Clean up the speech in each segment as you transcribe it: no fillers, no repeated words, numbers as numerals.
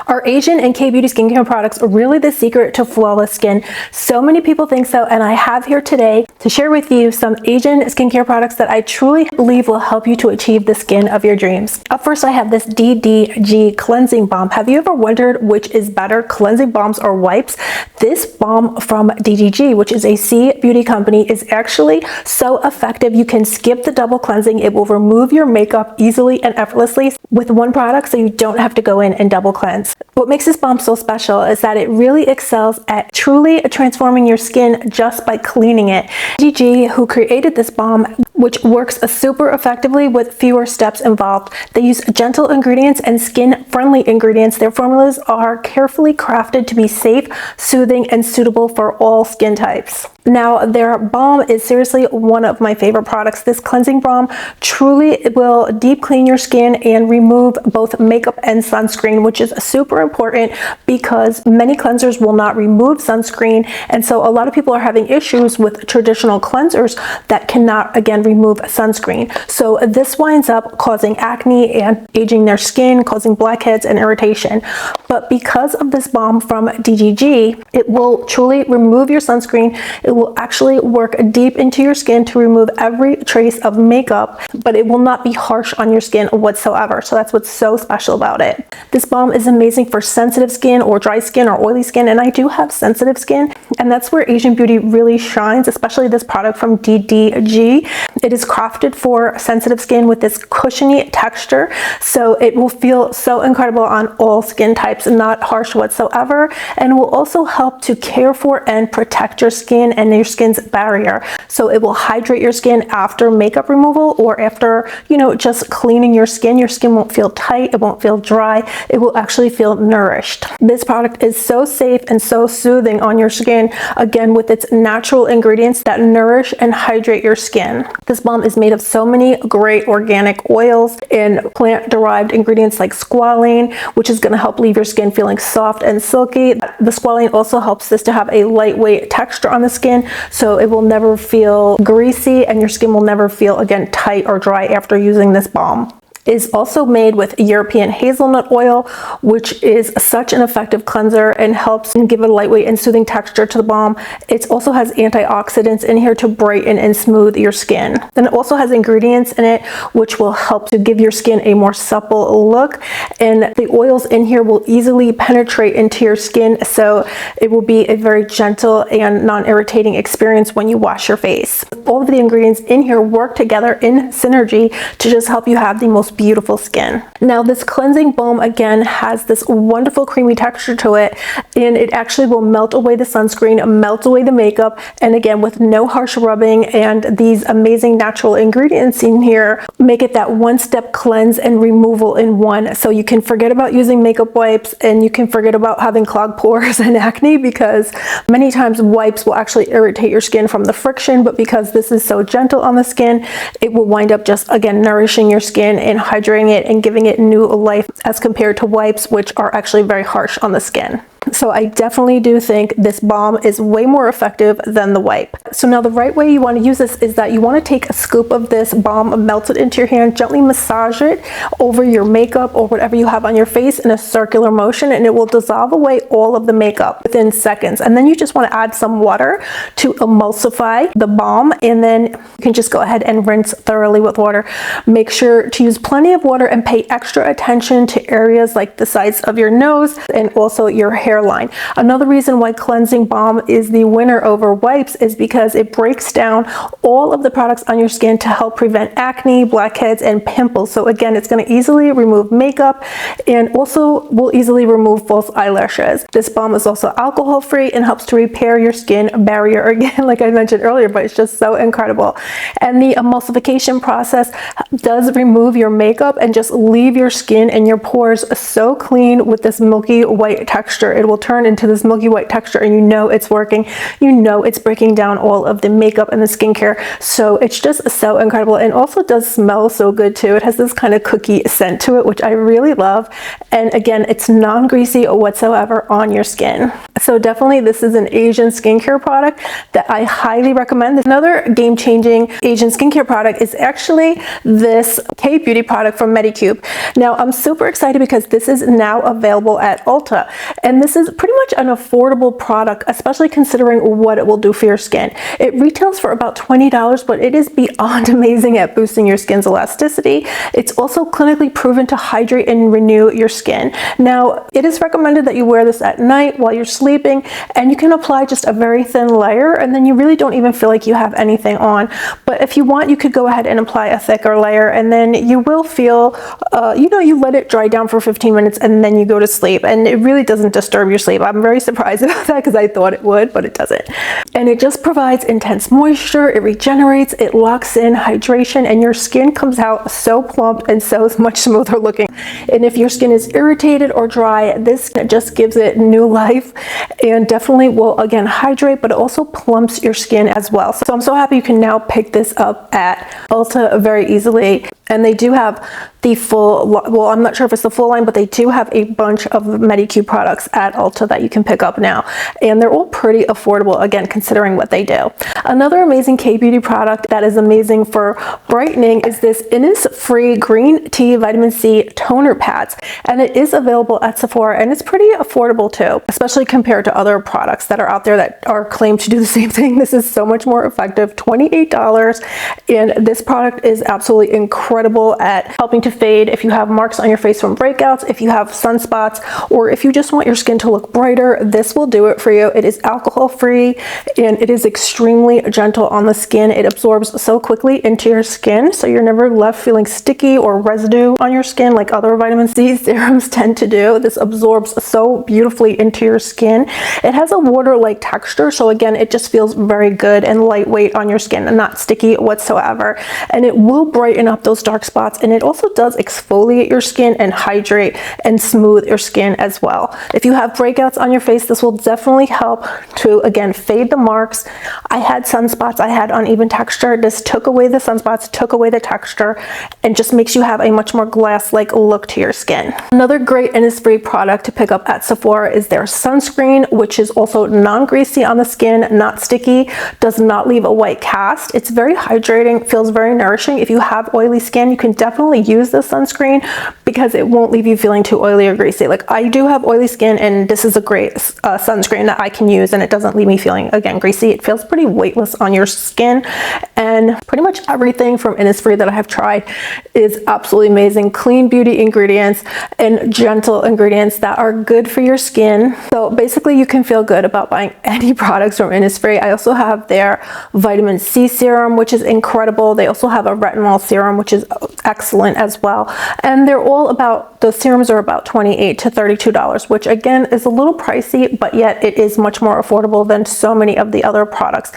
Are Asian and K-Beauty skincare products really the secret to flawless skin? So many people think so, and I have here today to share with you some Asian skincare products that I truly believe will help you to achieve the skin of your dreams. Up first, I have this DDG Cleansing Balm. Have you ever wondered which is better, cleansing balms or wipes? This balm from DDG, which is a CBeauty company, is actually so effective. You can skip the double cleansing. It will remove your makeup easily and effortlessly with one product, so you don't have to go in and double cleanse. What makes this balm so special is that it really excels at truly transforming your skin just by cleaning it. DDG, who created this balm, which works super effectively with fewer steps involved. They use gentle ingredients and skin-friendly ingredients. Their formulas are carefully crafted to be safe, soothing, and suitable for all skin types. Now, their balm is seriously one of my favorite products. This cleansing balm truly will deep clean your skin and remove both makeup and sunscreen, which is super important because many cleansers will not remove sunscreen. And so a lot of people are having issues with traditional cleansers that cannot, again, remove sunscreen. So this winds up causing acne and aging their skin, causing blackheads and irritation. But because of this balm from DDG, it will truly remove your sunscreen. It will actually work deep into your skin to remove every trace of makeup, but it will not be harsh on your skin whatsoever. So that's what's so special about it. This balm is amazing for sensitive skin or dry skin or oily skin, and I do have sensitive skin, and that's where Asian Beauty really shines, especially this product from DDG. It is crafted for sensitive skin with this cushiony texture, so it will feel so incredible on all skin types, not harsh whatsoever, and will also help to care for and protect your skin and your skin's barrier. So it will hydrate your skin after makeup removal or after, just cleaning your skin. Your skin won't feel tight, it won't feel dry, it will actually feel nourished. This product is so safe and so soothing on your skin, again with its natural ingredients that nourish and hydrate your skin. This balm is made of so many great organic oils and plant-derived ingredients like squalane, which is going to help leave your skin feeling soft and silky. The squalane also helps this to have a lightweight texture on the skin, so it will never feel greasy and your skin will never feel, again, tight or dry after using this balm. Is also made with European hazelnut oil, which is such an effective cleanser and helps give a lightweight and soothing texture to the balm. It also has antioxidants in here to brighten and smooth your skin. Then it also has ingredients in it which will help to give your skin a more supple look, and the oils in here will easily penetrate into your skin, so it will be a very gentle and non-irritating experience when you wash your face. All of the ingredients in here work together in synergy to just help you have the most beautiful skin. Now, this cleansing balm again has this wonderful creamy texture to it, and it actually will melt away the sunscreen, melt away the makeup, and again with no harsh rubbing, and these amazing natural ingredients in here make it that one-step cleanse and removal in one. So you can forget about using makeup wipes, and you can forget about having clogged pores and acne, because many times wipes will actually irritate your skin from the friction, but because this is so gentle on the skin, it will wind up just, again, nourishing your skin and hydrating it and giving it new life as compared to wipes, which are actually very harsh on the skin. So I definitely do think this balm is way more effective than the wipe. So now the right way you want to use this is that you want to take a scoop of this balm, melt it into your hand, gently massage it over your makeup or whatever you have on your face in a circular motion, and it will dissolve away all of the makeup within seconds. And then you just want to add some water to emulsify the balm, and then you can just go ahead and rinse thoroughly with water. Make sure to use plenty of water and pay extra attention to areas like the sides of your nose and also your hairline. Another reason why cleansing balm is the winner over wipes is because it breaks down all of the products on your skin to help prevent acne, blackheads, and pimples. So again, it's going to easily remove makeup and also will easily remove false eyelashes. This balm is also alcohol free and helps to repair your skin barrier, again, like I mentioned earlier, but it's just so incredible. And the emulsification process does remove your makeup and just leave your skin and your pores so clean with this milky white texture. It will turn into this milky white texture, and you know it's working. You know it's breaking down all of the makeup and the skincare. So it's just so incredible, and also does smell so good too. It has this kind of cookie scent to it, which I really love. And again, it's non-greasy whatsoever on your skin. So definitely this is an Asian skincare product that I highly recommend. Another game-changing Asian skincare product is actually this KBeauty product from Medicube. Now I'm super excited because this is now available at Ulta, and this is pretty much an affordable product, especially considering what it will do for your skin. It retails for about $20, but it is beyond amazing at boosting your skin's elasticity. It's also clinically proven to hydrate and renew your skin. Now it is recommended that you wear this at night while you're sleeping, and you can apply just a very thin layer, and then you really don't even feel like you have anything on. But if you want, you could go ahead and apply a thicker layer, and then you will feel, you let it dry down for 15 minutes and then you go to sleep, and it really doesn't disturb your sleep. I'm very surprised about that because I thought it would, but it doesn't. And it just provides intense moisture, it regenerates, it locks in hydration, and your skin comes out so plump and so much smoother looking. And if your skin is irritated or dry, this just gives it new life and definitely will again hydrate, but it also plumps your skin as well. So I'm so happy you can now pick this up at Ulta very easily. And they do have the full, well, I'm not sure if it's the full line, but they do have a bunch of Medicube products at Ulta that you can pick up now. And they're all pretty affordable, again, considering what they do. Another amazing KBeauty product that is amazing for brightening is this Innissfree Green Tea Vitamin C Toner Pads. And it is available at Sephora, and it's pretty affordable too, especially compared to other products that are out there that are claimed to do the same thing. This is so much more effective, $28. And this product is absolutely incredible at helping to fade if you have marks on your face from breakouts, if you have sunspots, or if you just want your skin to look brighter. This will do it for you. It is alcohol free and it is extremely gentle on the skin. It absorbs so quickly into your skin, so you're never left feeling sticky or residue on your skin like other vitamin C serums tend to do. This absorbs so beautifully into your skin. It has a water-like texture, so again, it just feels very good and lightweight on your skin and not sticky whatsoever. And it will brighten up those dark spots, and it also does exfoliate your skin and hydrate and smooth your skin as well. If you have breakouts on your face, this will definitely help to again fade the marks. I had sunspots, I had uneven texture. This took away the sunspots, took away the texture, and just makes you have a much more glass-like look to your skin. Another great Innissfree product to pick up at Sephora is their sunscreen, which is also non-greasy on the skin, not sticky, does not leave a white cast. It's very hydrating, feels very nourishing. If you have oily skin, you can definitely use this sunscreen because it won't leave you feeling too oily or greasy. Like, I do have oily skin, and this is a great sunscreen that I can use, and it doesn't leave me feeling, again, greasy. It feels pretty weightless on your skin, and pretty much everything from Innissfree that I have tried is absolutely amazing. Clean beauty ingredients and gentle ingredients that are good for your skin. So basically you can feel good about buying any products from Innissfree. I also have their vitamin C serum, which is incredible. They also have a retinol serum, which is excellent as well. And they're all about, the serums are about $28 to $32, which again is a little pricey, but yet it is much more affordable than so many of the other products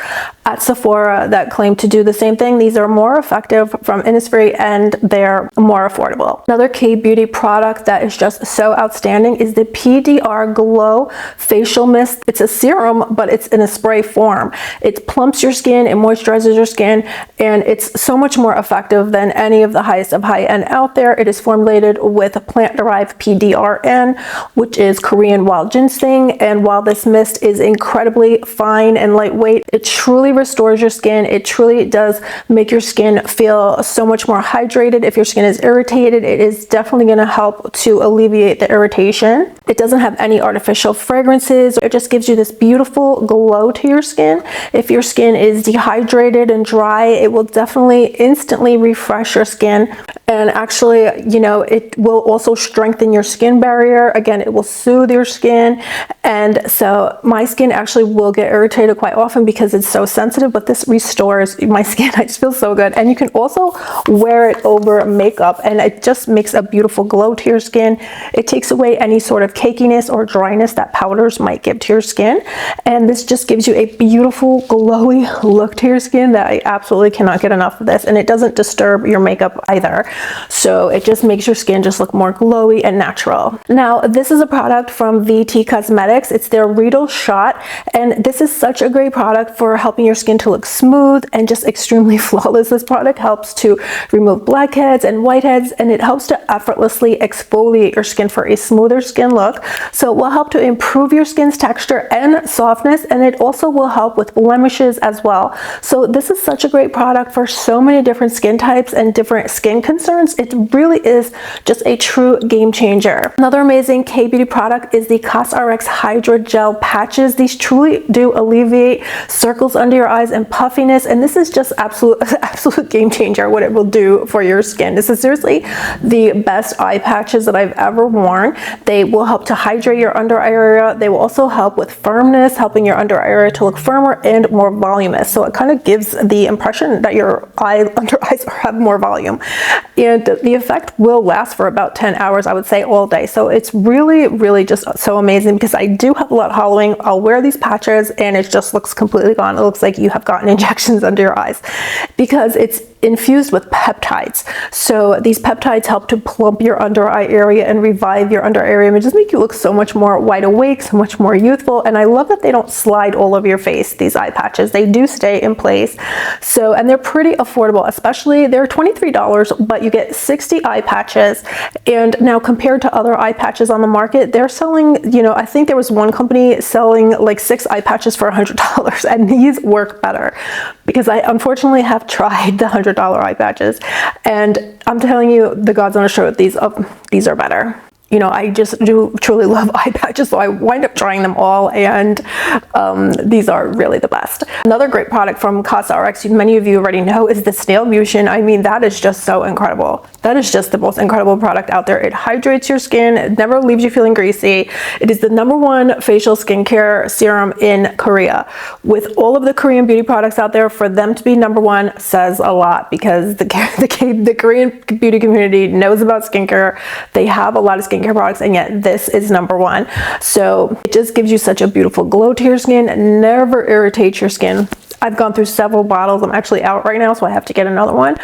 at Sephora that claim to do the same thing. These are more effective from Innissfree, and they're more affordable. Another KBeauty product that is just so outstanding is the PDR Glow Facial Mist. It's a serum, but it's in a spray form. It plumps your skin, it moisturizes your skin, and it's so much more effective than any of the highest of high-end out there. It is formulated with plant-derived PDRN, which is Korean wild ginseng, and while this mist is incredibly fine and lightweight, it truly restores your skin. It truly does make your skin feel so much more hydrated. If your skin is irritated, it is definitely going to help to alleviate the irritation. It doesn't have any artificial fragrances. It just gives you this beautiful glow to your skin. If your skin is dehydrated and dry, it will definitely instantly refresh your skin, and actually, it will also strengthen your skin barrier. Again, it will soothe your skin. And so my skin actually will get irritated quite often because it's so sensitive, but this restores my skin. I just feel so good. And you can also wear it over makeup, and it just makes a beautiful glow to your skin. It takes away any sort of cakiness or dryness that powders might give to your skin, and this just gives you a beautiful glowy look to your skin that I absolutely cannot get enough of this. And it doesn't disturb your makeup either, so it just makes your skin just look more more glowy and natural. Now, this is a product from VT Cosmetics. It's their Riddle shot, and this is such a great product for helping your skin to look smooth and just extremely flawless. This product helps to remove blackheads and whiteheads, and it helps to effortlessly exfoliate your skin for a smoother skin look. So it will help to improve your skin's texture and softness, and it also will help with blemishes as well. So this is such a great product for so many different skin types and different skin concerns. It really is just a true game changer. Another amazing KBeauty product is the Cosrx Hydra Gel Patches. These truly do alleviate circles under your eyes and puffiness, and this is just absolute game changer what it will do for your skin. This is seriously the best eye patches that I've ever worn. They will help to hydrate your under eye area. They will also help with firmness, helping your under eye area to look firmer and more voluminous. So it kind of gives the impression that your under eyes have more volume, and the effect will last for about 10 hours, I would say, all day. So it's really just so amazing, because I do have a lot of hollowing. I'll wear these patches and it just looks completely gone. It looks like you have gotten injections under your eyes, because it's infused with peptides. So these peptides help to plump your under eye area and revive your under eye area, and just make you look so much more wide awake, so much more youthful. And I love that they don't slide all over your face, these eye patches. They do stay in place. So, and they're pretty affordable, especially they're $23, but you get 60 eye patches. And now, compared to other eye patches on the market, they're selling, you know, I think there was one company selling like 6 eye patches for $100, and these work better, because I unfortunately have tried the $100 eye patches, and I'm telling you, the God's honest truth, these are better. You know, I just do truly love eye patches, so I wind up trying them all, and these are really the best. Another great product from Cosrx, many of you already know, is the Snail Mucin. I mean, that is just so incredible. That is just the most incredible product out there. It hydrates your skin. It never leaves you feeling greasy. It is the #1 facial skincare serum in Korea. With all of the Korean beauty products out there, for them to be #1 says a lot, because the Korean beauty community knows about skincare. They have a lot of skincare products, and yet this is #1. So it just gives you such a beautiful glow to your skin, never irritates your skin. I've gone through several bottles. I'm actually out right now, so I have to get another one.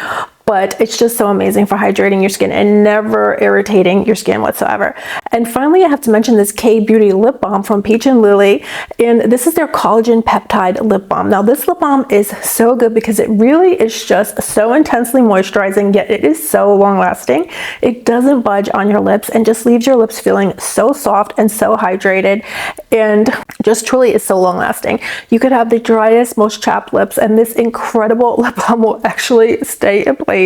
But it's just so amazing for hydrating your skin and never irritating your skin whatsoever. And finally, I have to mention this KBeauty lip balm from Peach and Lily, and this is their collagen peptide lip balm. Now, this lip balm is so good because it really is just so intensely moisturizing, yet it is so long lasting. It doesn't budge on your lips and just leaves your lips feeling so soft and so hydrated, and just truly is so long lasting. You could have the driest, most chapped lips, and this incredible lip balm will actually stay in place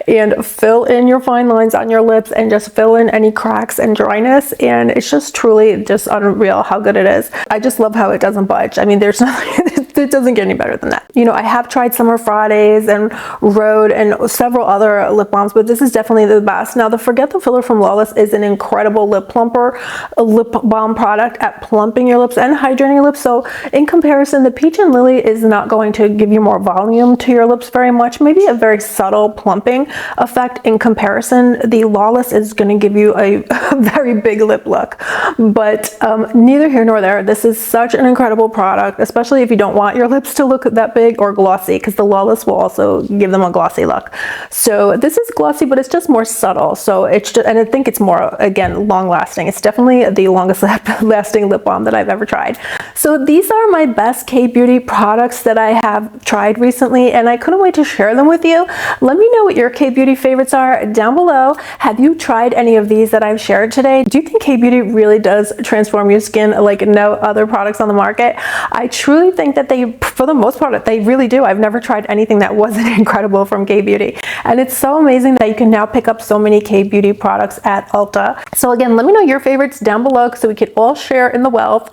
and fill in your fine lines on your lips and just fill in any cracks and dryness, and it's just truly just unreal how good it is. I just love how it doesn't budge. I mean, there's nothing, it doesn't get any better than that. You know, I have tried Summer Fridays and Rhode and several other lip balms, but this is definitely the best. Now, the Forget the Filler from Lawless is an incredible lip plumper, a lip balm product at plumping your lips and hydrating your lips. So in comparison, the Peach and Lily is not going to give you more volume to your lips very much, maybe a very subtle plumping effect. In comparison, the Lawless is going to give you a very big lip look, but neither here nor there. This is such an incredible product, especially if you don't want your lips to look that big or glossy, because the Lawless will also give them a glossy look. So this is glossy, but it's just more subtle. So it's just, and I think it's more, again, long lasting. It's definitely the longest lasting lip balm that I've ever tried. So these are my best KBeauty products that I have tried recently, and I couldn't wait to share them with you. Let me know what your KBeauty favorites are down below. Have you tried any of these that I've shared today? Do you think KBeauty really does transform your skin like no other products on the market? I truly think that they, for the most part, they really do. I've never tried anything that wasn't incredible from KBeauty. And it's so amazing that you can now pick up so many KBeauty products at Ulta. So again, let me know your favorites down below so we can all share in the wealth.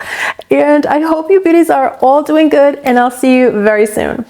And I hope you beauties are all doing good, and I'll see you very soon.